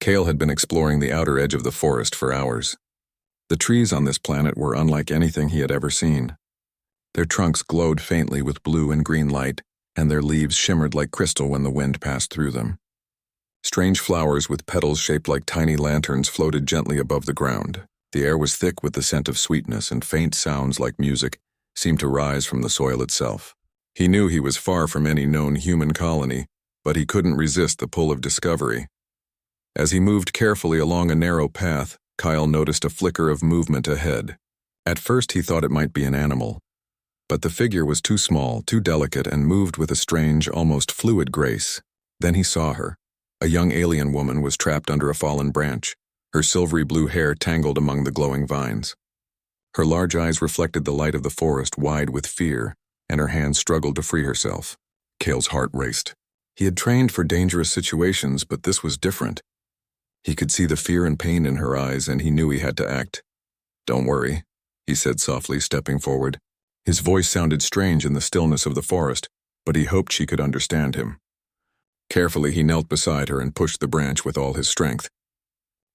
Kale had been exploring the outer edge of the forest for hours. The trees on this planet were unlike anything he had ever seen. Their trunks glowed faintly with blue and green light, and their leaves shimmered like crystal when the wind passed through them. Strange flowers with petals shaped like tiny lanterns floated gently above the ground. The air was thick with the scent of sweetness, and faint sounds like music seemed to rise from the soil itself. He knew he was far from any known human colony, but he couldn't resist the pull of discovery. As he moved carefully along a narrow path, Kyle noticed a flicker of movement ahead. At first he thought it might be an animal, but the figure was too small, too delicate, and moved with a strange, almost fluid grace. Then he saw her. A young alien woman was trapped under a fallen branch, her silvery blue hair tangled among the glowing vines. Her large eyes reflected the light of the forest, wide with fear, and her hands struggled to free herself. Kale's heart raced. He had trained for dangerous situations, but this was different. He could see the fear and pain in her eyes, and he knew he had to act. "Don't worry," he said softly, stepping forward. His voice sounded strange in the stillness of the forest, but he hoped she could understand him. Carefully, he knelt beside her and pushed the branch with all his strength.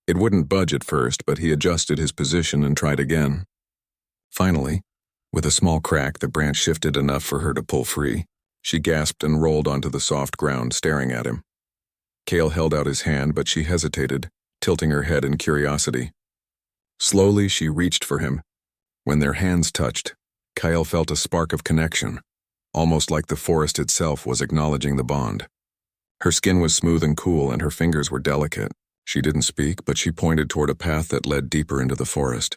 It wouldn't budge at first, but he adjusted his position and tried again. Finally, with a small crack, the branch shifted enough for her to pull free. She gasped and rolled onto the soft ground, staring at him. Kale held out his hand, but she hesitated, tilting her head in curiosity. Slowly, she reached for him. When their hands touched, Kyle felt a spark of connection, almost like the forest itself was acknowledging the bond. Her skin was smooth and cool, and her fingers were delicate. She didn't speak, but she pointed toward a path that led deeper into the forest.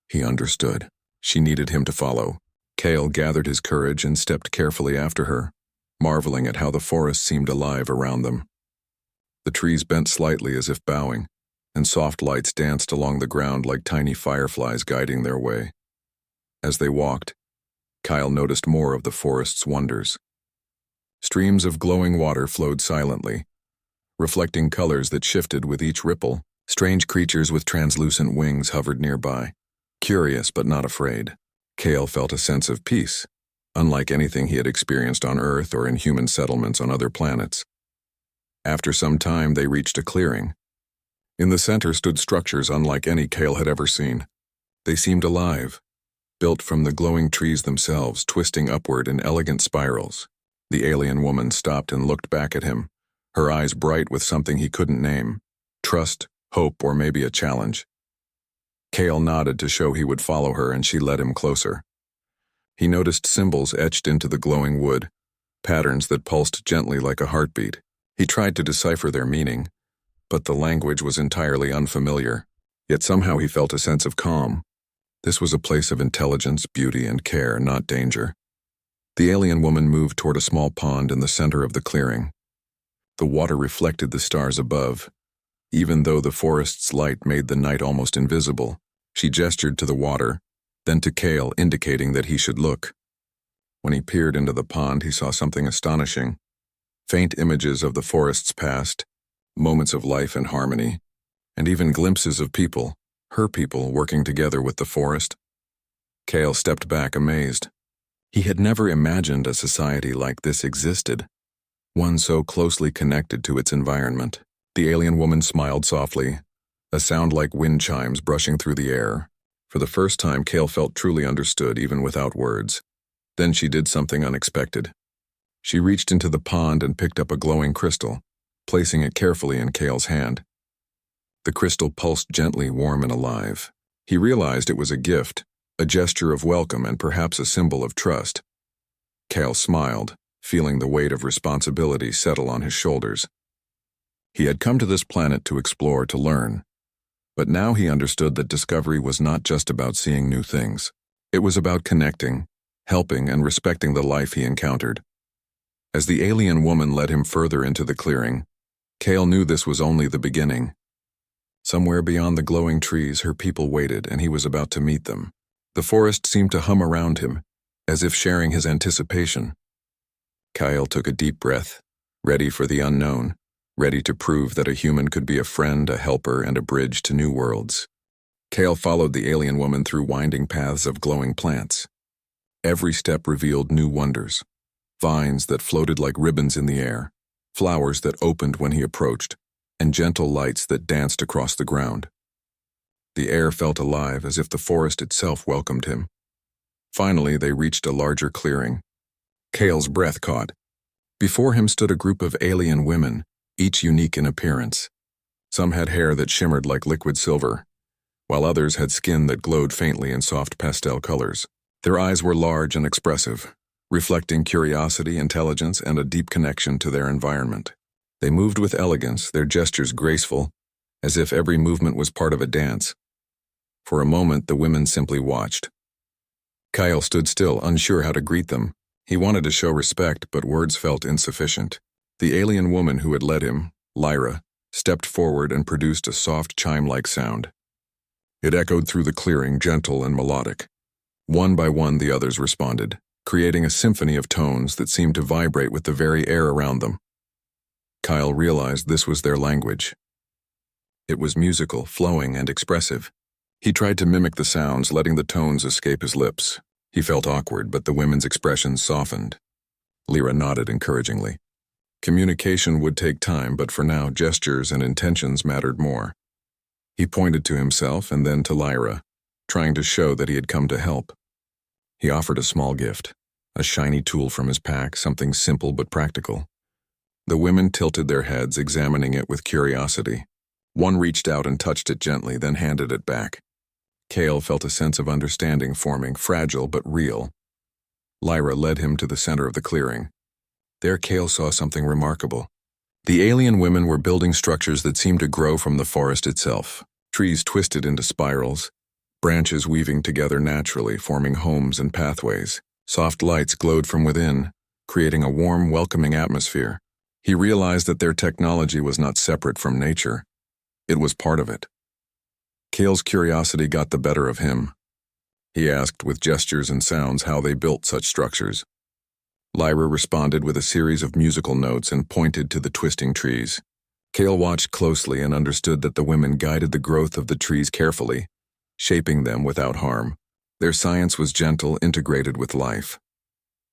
He understood. She needed him to follow. Kale gathered his courage and stepped carefully after her, marveling at how the forest seemed alive around them. The trees bent slightly as if bowing, and soft lights danced along the ground like tiny fireflies guiding their way. As they walked, Kyle noticed more of the forest's wonders. Streams of glowing water flowed silently, reflecting colors that shifted with each ripple. Strange creatures with translucent wings hovered nearby, curious but not afraid. Kale felt a sense of peace, unlike anything he had experienced on Earth or in human settlements on other planets. After some time, they reached a clearing. In the center stood structures unlike any Kale had ever seen. They seemed alive, built from the glowing trees themselves, twisting upward in elegant spirals. The alien woman stopped and looked back at him, her eyes bright with something he couldn't name: trust, hope, or maybe a challenge. Kale nodded to show he would follow her, and she led him closer. He noticed symbols etched into the glowing wood, patterns that pulsed gently like a heartbeat. He tried to decipher their meaning, but the language was entirely unfamiliar. Yet somehow he felt a sense of calm. This was a place of intelligence, beauty, and care, not danger. The alien woman moved toward a small pond in the center of the clearing. The water reflected the stars above. Even though the forest's light made the night almost invisible, she gestured to the water, then to Kale, indicating that he should look. When he peered into the pond, he saw something astonishing. Faint images of the forest's past, moments of life and harmony, and even glimpses of people, her people, working together with the forest. Kale stepped back, amazed. He had never imagined a society like this existed, one so closely connected to its environment. The alien woman smiled softly, a sound like wind chimes brushing through the air. For the first time, Kale felt truly understood, even without words. Then she did something unexpected. She reached into the pond and picked up a glowing crystal, placing it carefully in Kale's hand. The crystal pulsed gently, warm and alive. He realized it was a gift, a gesture of welcome, and perhaps a symbol of trust. Kale smiled, feeling the weight of responsibility settle on his shoulders. He had come to this planet to explore, to learn. But now he understood that discovery was not just about seeing new things. It was about connecting, helping, and respecting the life he encountered. As the alien woman led him further into the clearing, Kale knew this was only the beginning. Somewhere beyond the glowing trees, her people waited, and he was about to meet them. The forest seemed to hum around him, as if sharing his anticipation. Kyle took a deep breath, ready for the unknown, ready to prove that a human could be a friend, a helper, and a bridge to new worlds. Kale followed the alien woman through winding paths of glowing plants. Every step revealed new wonders. Vines that floated like ribbons in the air, flowers that opened when he approached, and gentle lights that danced across the ground. The air felt alive, as if the forest itself welcomed him. Finally, they reached a larger clearing. Kale's breath caught. Before him stood a group of alien women, each unique in appearance. Some had hair that shimmered like liquid silver, while others had skin that glowed faintly in soft pastel colors. Their eyes were large and expressive, reflecting curiosity, intelligence, and a deep connection to their environment. They moved with elegance, their gestures graceful, as if every movement was part of a dance. For a moment, the women simply watched. Kyle stood still, unsure how to greet them. He wanted to show respect, but words felt insufficient. The alien woman who had led him, Lyra, stepped forward and produced a soft chime-like sound. It echoed through the clearing, gentle and melodic. One by one, the others responded, creating a symphony of tones that seemed to vibrate with the very air around them. Kyle realized this was their language. It was musical, flowing, and expressive. He tried to mimic the sounds, letting the tones escape his lips. He felt awkward, but the women's expressions softened. Lyra nodded encouragingly. Communication would take time, but for now, gestures and intentions mattered more. He pointed to himself and then to Lyra, trying to show that he had come to help. He offered a small gift, a shiny tool from his pack, something simple but practical. The women tilted their heads, examining it with curiosity. One reached out and touched it gently, then handed it back. Kale felt a sense of understanding forming, fragile but real. Lyra led him to the center of the clearing. There Kale saw something remarkable. The alien women were building structures that seemed to grow from the forest itself. Trees twisted into spirals, branches weaving together naturally, forming homes and pathways. Soft lights glowed from within, creating a warm, welcoming atmosphere. He realized that their technology was not separate from nature. It was part of it. Kale's curiosity got the better of him. He asked with gestures and sounds how they built such structures. Lyra responded with a series of musical notes and pointed to the twisting trees. Kale watched closely and understood that the women guided the growth of the trees carefully, shaping them without harm. Their science was gentle, integrated with life.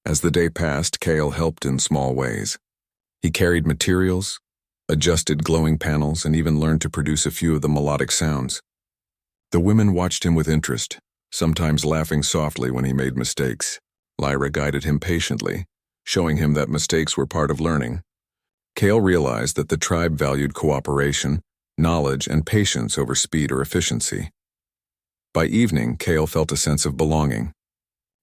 As the day passed, Kale helped in small ways. He carried materials, adjusted glowing panels, and even learned to produce a few of the melodic sounds. The women watched him with interest, sometimes laughing softly when he made mistakes. Lyra guided him patiently, showing him that mistakes were part of learning. Kale realized that the tribe valued cooperation, knowledge, and patience over speed or efficiency. By evening, Kale felt a sense of belonging.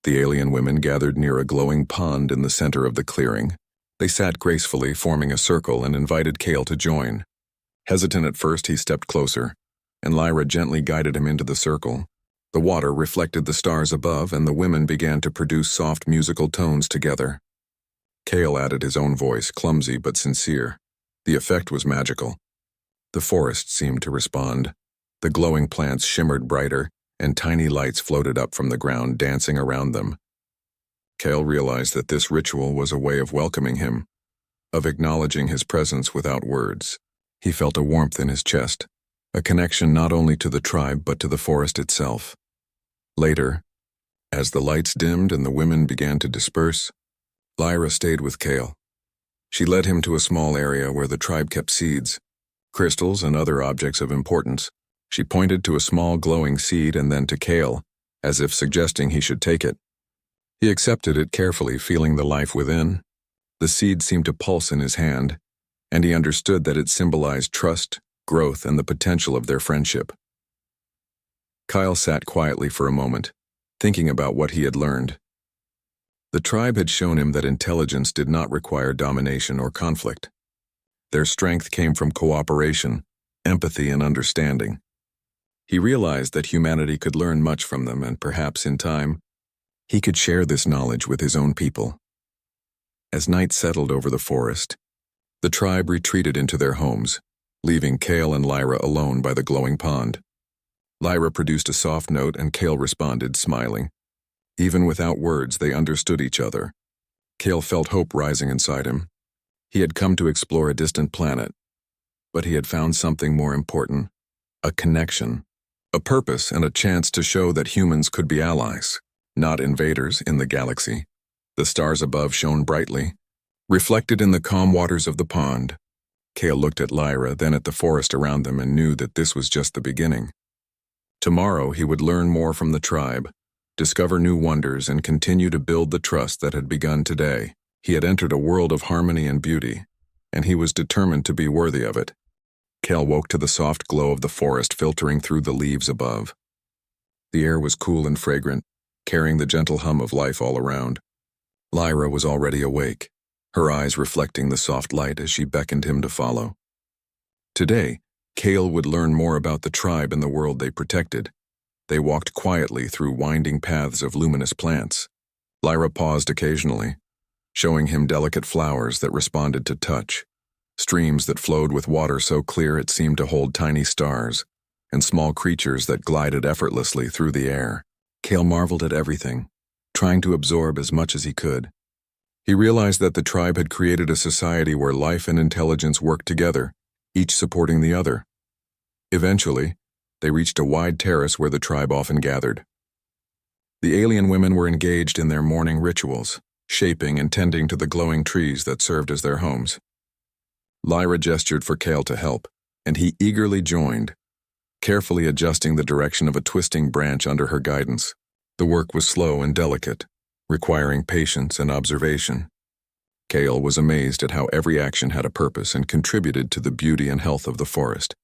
The alien women gathered near a glowing pond in the center of the clearing. They sat gracefully, forming a circle, and invited Kale to join. Hesitant at first, he stepped closer, and Lyra gently guided him into the circle. The water reflected the stars above, and the women began to produce soft musical tones together. Kale added his own voice, clumsy but sincere. The effect was magical. The forest seemed to respond. The glowing plants shimmered brighter, and tiny lights floated up from the ground, dancing around them. Kale realized that this ritual was a way of welcoming him, of acknowledging his presence without words. He felt a warmth in his chest, a connection not only to the tribe but to the forest itself. Later, as the lights dimmed and the women began to disperse, Lyra stayed with Kale. She led him to a small area where the tribe kept seeds, crystals, and other objects of importance. She pointed to a small glowing seed and then to Kale, as if suggesting he should take it. He accepted it carefully, feeling the life within. The seed seemed to pulse in his hand, and he understood that it symbolized trust, growth, and the potential of their friendship. Kyle sat quietly for a moment, thinking about what he had learned. The tribe had shown him that intelligence did not require domination or conflict. Their strength came from cooperation, empathy, and understanding. He realized that humanity could learn much from them, and perhaps in time, he could share this knowledge with his own people. As night settled over the forest, the tribe retreated into their homes, leaving Kale and Lyra alone by the glowing pond. Lyra produced a soft note and Kale responded, smiling. Even without words, they understood each other. Kale felt hope rising inside him. He had come to explore a distant planet, but he had found something more important, a connection, a purpose, and a chance to show that humans could be allies, not invaders in the galaxy. The stars above shone brightly, reflected in the calm waters of the pond. Kale looked at Lyra, then at the forest around them, and knew that this was just the beginning. Tomorrow he would learn more from the tribe, discover new wonders, and continue to build the trust that had begun today. He had entered a world of harmony and beauty, and he was determined to be worthy of it. Kale woke to the soft glow of the forest filtering through the leaves above. The air was cool and fragrant, carrying the gentle hum of life all around. Lyra was already awake, her eyes reflecting the soft light as she beckoned him to follow. Today, Kale would learn more about the tribe and the world they protected. They walked quietly through winding paths of luminous plants. Lyra paused occasionally, showing him delicate flowers that responded to touch, streams that flowed with water so clear it seemed to hold tiny stars, and small creatures that glided effortlessly through the air. Kale marveled at everything, trying to absorb as much as he could. He realized that the tribe had created a society where life and intelligence worked together, each supporting the other. Eventually, they reached a wide terrace where the tribe often gathered. The alien women were engaged in their morning rituals, shaping and tending to the glowing trees that served as their homes. Lyra gestured for Kale to help, and he eagerly joined, carefully adjusting the direction of a twisting branch under her guidance. The work was slow and delicate, requiring patience and observation. Kale was amazed at how every action had a purpose and contributed to the beauty and health of the forest.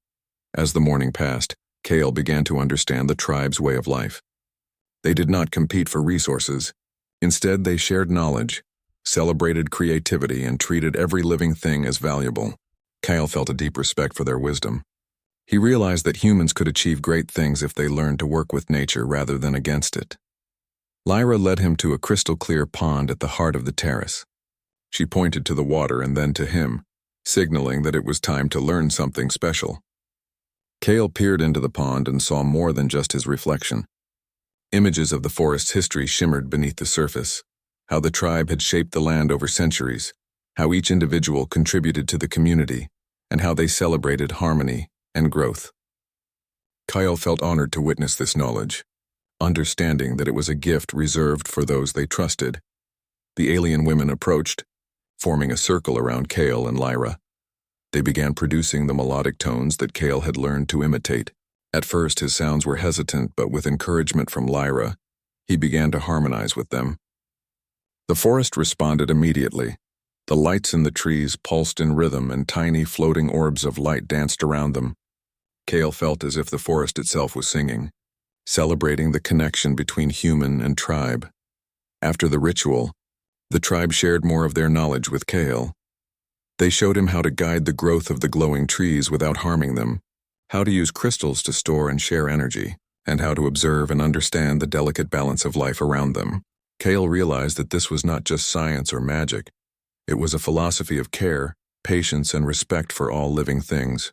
As the morning passed, Kale began to understand the tribe's way of life. They did not compete for resources. Instead, they shared knowledge, celebrated creativity, and treated every living thing as valuable. Kale felt a deep respect for their wisdom. He realized that humans could achieve great things if they learned to work with nature rather than against it. Lyra led him to a crystal-clear pond at the heart of the terrace. She pointed to the water and then to him, signaling that it was time to learn something special. Kale peered into the pond and saw more than just his reflection. Images of the forest's history shimmered beneath the surface, how the tribe had shaped the land over centuries, how each individual contributed to the community, and how they celebrated harmony and growth. Kyle felt honored to witness this knowledge, understanding that it was a gift reserved for those they trusted. The alien women approached, forming a circle around Kale and Lyra. They began producing the melodic tones that Kale had learned to imitate. At first, his sounds were hesitant, but with encouragement from Lyra, he began to harmonize with them. The forest responded immediately. The lights in the trees pulsed in rhythm, and tiny floating orbs of light danced around them. Kale felt as if the forest itself was singing, celebrating the connection between human and tribe. After the ritual, the tribe shared more of their knowledge with Kale. They showed him how to guide the growth of the glowing trees without harming them, how to use crystals to store and share energy, and how to observe and understand the delicate balance of life around them. Kale realized that this was not just science or magic. It was a philosophy of care, patience, and respect for all living things.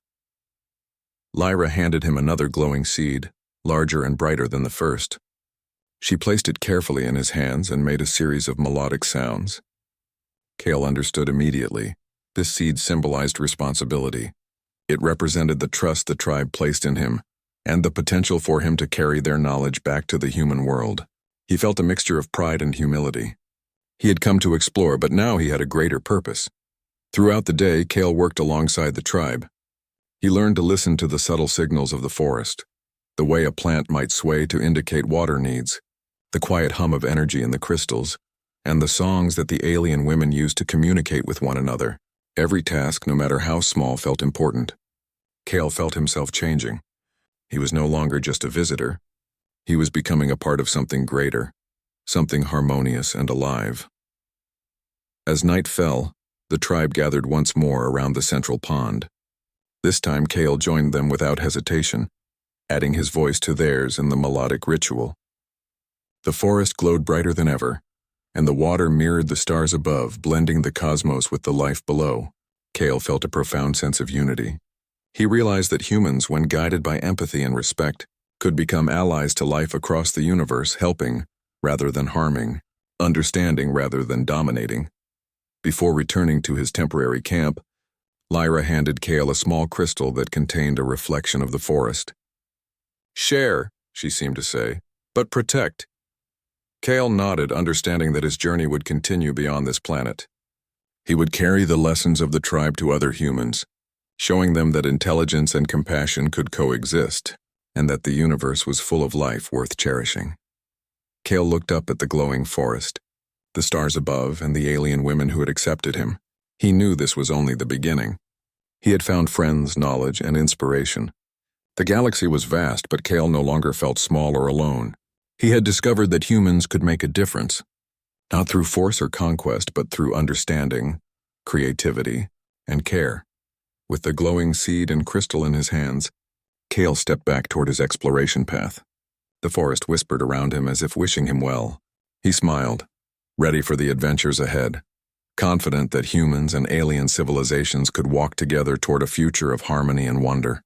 Lyra handed him another glowing seed, larger and brighter than the first. She placed it carefully in his hands and made a series of melodic sounds. Kale understood immediately. This seed symbolized responsibility. It represented the trust the tribe placed in him, and the potential for him to carry their knowledge back to the human world. He felt a mixture of pride and humility. He had come to explore, but now he had a greater purpose. Throughout the day, Kale worked alongside the tribe. He learned to listen to the subtle signals of the forest, the way a plant might sway to indicate water needs, the quiet hum of energy in the crystals, and the songs that the alien women used to communicate with one another. Every task, no matter how small, felt important. Kale felt himself changing. He was no longer just a visitor. He was becoming a part of something greater, something harmonious and alive. As night fell, the tribe gathered once more around the central pond. This time Kale joined them without hesitation, adding his voice to theirs in the melodic ritual. The forest glowed brighter than ever, and the water mirrored the stars above, blending the cosmos with the life below. Kale felt a profound sense of unity. He realized that humans, when guided by empathy and respect, could become allies to life across the universe, helping rather than harming, understanding rather than dominating. Before returning to his temporary camp, Lyra handed Kale a small crystal that contained a reflection of the forest. "Share," she seemed to say, "but protect." Kale nodded, understanding that his journey would continue beyond this planet. He would carry the lessons of the tribe to other humans, showing them that intelligence and compassion could coexist, and that the universe was full of life worth cherishing. Cale looked up at the glowing forest, the stars above, and the alien women who had accepted him. He knew this was only the beginning. He had found friends, knowledge, and inspiration. The galaxy was vast, but Cale no longer felt small or alone. He had discovered that humans could make a difference, not through force or conquest, but through understanding, creativity, and care. With the glowing seed and crystal in his hands, Cale stepped back toward his exploration path. The forest whispered around him as if wishing him well. He smiled, ready for the adventures ahead, confident that humans and alien civilizations could walk together toward a future of harmony and wonder.